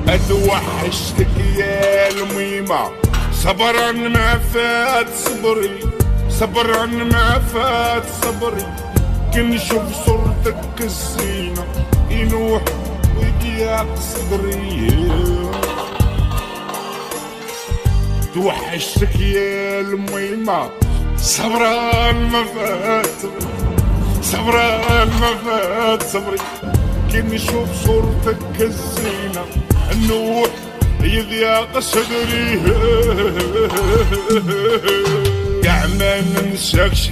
اتوحشتك يا الميمة، صبرا ما فات صبري، صبرا ما فات صبري، كنشوف صورتك الزينة ينوح ويضيق صدري. توحشتك يا الميمة، صبرا ما فات، صبرا ما فات صبري، كنشوف صورتك الزينة النوح يضيق صدري. قاع ما ننساكش